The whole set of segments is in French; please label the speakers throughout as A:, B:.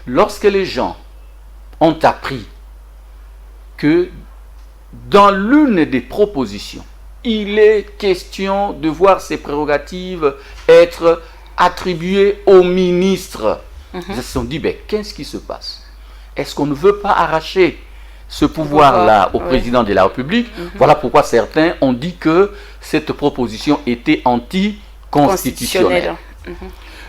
A: Lorsque les gens ont appris que dans l'une des propositions, il est question de voir ces prérogatives être attribuées au ministre, ils se sont dit, ben, qu'est-ce qui se passe? Est-ce qu'on ne veut pas arracher ce pouvoir-là au président de la République? Voilà pourquoi certains ont dit que cette proposition était anticonstitutionnelle.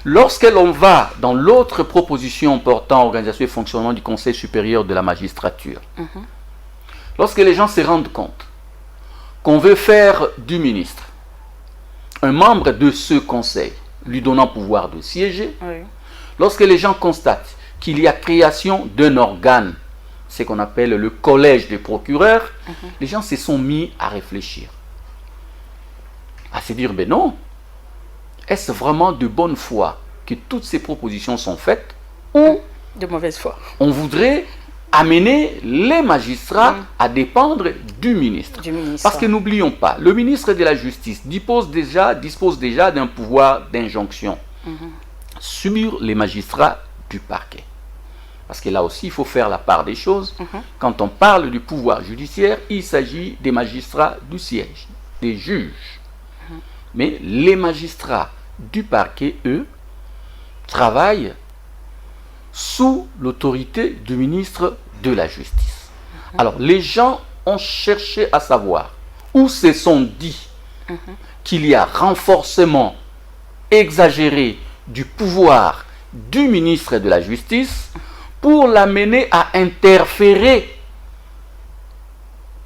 A: Lorsque l'on va dans l'autre proposition portant organisation et fonctionnement du Conseil supérieur de la magistrature, lorsque les gens se rendent compte qu'on veut faire du ministre un membre de ce conseil, lui donnant pouvoir de siéger, lorsque les gens constatent qu'il y a création d'un organe, ce qu'on appelle le collège des procureurs, les gens se sont mis à réfléchir, à se dire, ben non, est-ce vraiment de bonne foi que toutes ces propositions sont faites, ou
B: de mauvaise foi
A: on voudrait amener les magistrats à dépendre du ministre. Parce que n'oublions pas, le ministre de la Justice dispose déjà d'un pouvoir d'injonction sur les magistrats du parquet. Parce que là aussi, il faut faire la part des choses. Quand on parle du pouvoir judiciaire, il s'agit des magistrats du siège, des juges. Mais les magistrats du parquet, eux, travaillent sous l'autorité du ministre de la Justice. Alors, les gens ont cherché à savoir où se sont dit qu'il y a renforcement exagéré du pouvoir du ministre de la Justice pour l'amener à interférer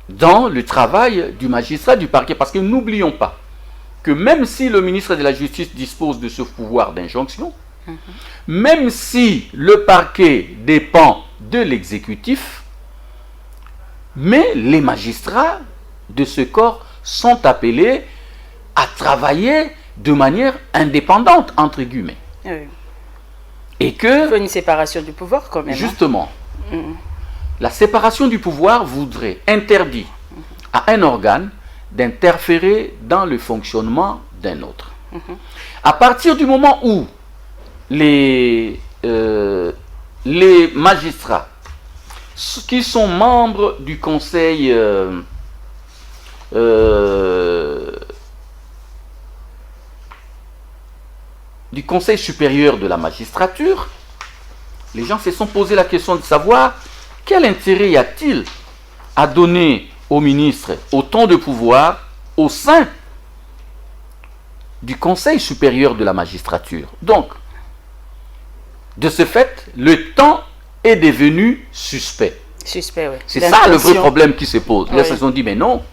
A: dans le travail du magistrat du parquet. Parce que n'oublions pas que même si le ministre de la Justice dispose de ce pouvoir d'injonction, même si le parquet dépend de l'exécutif, mais les magistrats de ce corps sont appelés à travailler de manière indépendante, entre guillemets. Et que...
B: Il faut une séparation du pouvoir quand même.
A: Justement, la séparation du pouvoir voudrait interdire à un organe d'interférer dans le fonctionnement d'un autre. À partir du moment où les magistrats qui sont membres du Conseil supérieur de la magistrature, les gens se sont posé la question de savoir quel intérêt y a-t-il à donner au ministre autant de pouvoir au sein du Conseil supérieur de la magistrature. Donc, de ce fait, le temps est devenu suspect.
B: Suspect, oui.
A: C'est ça le vrai problème qui se pose. Là, ils se sont dit, mais non,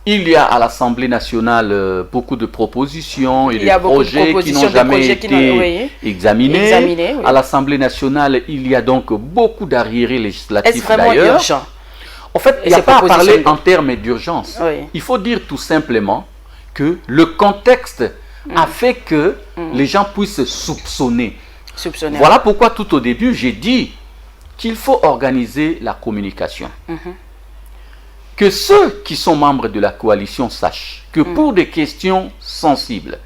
A: il y a à l'Assemblée nationale beaucoup de propositions et de projets qui n'ont jamais été examinés. À l'Assemblée nationale, il y a donc beaucoup d'arriérés législatifs d'ailleurs.
B: Urgent?
A: En fait, il n'y a pas à parler en termes d'urgence. Il faut dire tout simplement que le contexte a fait que les gens puissent soupçonner. Voilà pourquoi tout au début, j'ai dit qu'il faut organiser la communication. Que ceux qui sont membres de la coalition sachent que pour des questions sensibles,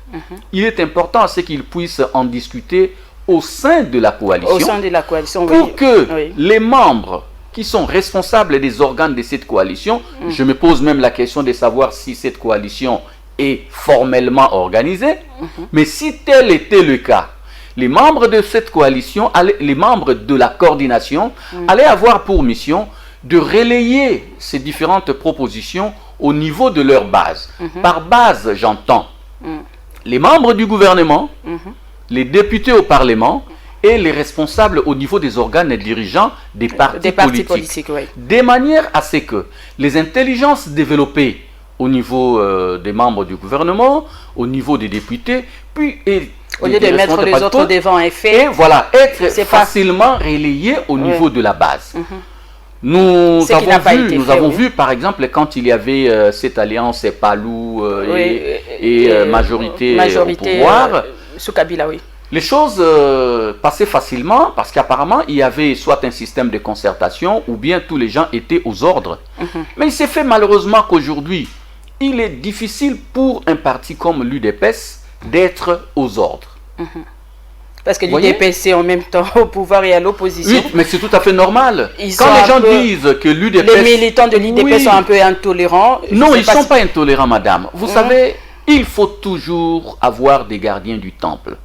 A: il est important à ce qu'ils puissent en discuter au sein de la coalition, pour que les membres qui sont responsables des organes de cette coalition, je me pose même la question de savoir si cette coalition est formellement organisée, mais si tel était le cas, les membres de cette coalition, les membres de la coordination, allaient avoir pour mission de relayer ces différentes propositions au niveau de leur base. Par base, j'entends les membres du gouvernement, les députés au Parlement et les responsables au niveau des organes dirigeants des partis politiques. De manière à ce que les intelligences développées au niveau des membres du gouvernement, au niveau des députés, puis
B: au lieu de mettre les autres devant un fait,
A: et voilà, être facilement relayées au niveau de la base. Nous avons vu, par exemple, quand il y avait cette alliance Palou et majorité au pouvoir,
B: sous Kabila,
A: les choses passaient facilement parce qu'apparemment, il y avait soit un système de concertation ou bien tous les gens étaient aux ordres. Mais il s'est fait malheureusement qu'aujourd'hui, il est difficile pour un parti comme l'UDPS d'être aux ordres.
B: Parce que l'UDPS est en même temps au pouvoir et à l'opposition.
A: Oui, mais c'est tout à fait normal. Quand les gens disent que l'UDPS...
B: Les militants de l'UDPS sont un peu intolérants.
A: Non, ils ne sont pas intolérants, madame. Vous savez, il faut toujours avoir des gardiens du temple.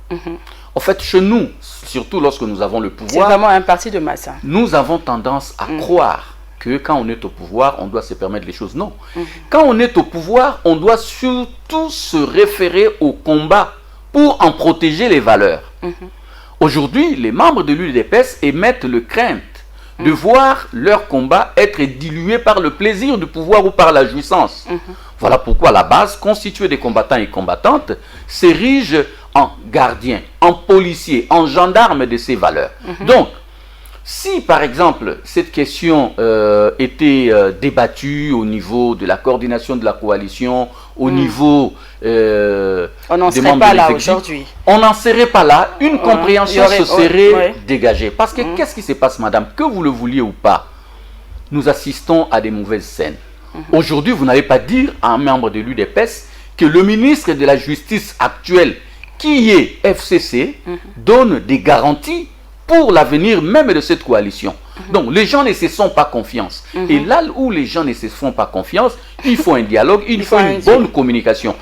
A: En fait, chez nous, surtout lorsque nous avons le pouvoir...
B: C'est vraiment un parti de masse.
A: Nous avons tendance à croire que quand on est au pouvoir, on doit se permettre les choses. Non. Quand on est au pouvoir, on doit surtout se référer au combat pour en protéger les valeurs. Aujourd'hui, les membres de l'UDPS émettent le crainte de voir leur combat être dilué par le plaisir du pouvoir ou par la jouissance. Voilà pourquoi la base, constituée des combattants et combattantes, s'érige en gardien, en policier, en gendarme de ces valeurs. Donc, si par exemple cette question était débattue au niveau de la coordination de la coalition, au niveau
B: on n'en serait pas là aujourd'hui.
A: On n'en serait pas là, une compréhension se serait dégagée. Parce que qu'est-ce qui se passe, madame? Que vous le vouliez ou pas, nous assistons à des mauvaises scènes. Aujourd'hui, vous n'allez pas dire à un membre de l'UDPS que le ministre de la Justice actuel, qui est FCC, donne des garanties pour l'avenir même de cette coalition. Donc, les gens ne se font pas confiance. Et là où les gens ne se font pas confiance, il faut un dialogue, il faut une bonne communication.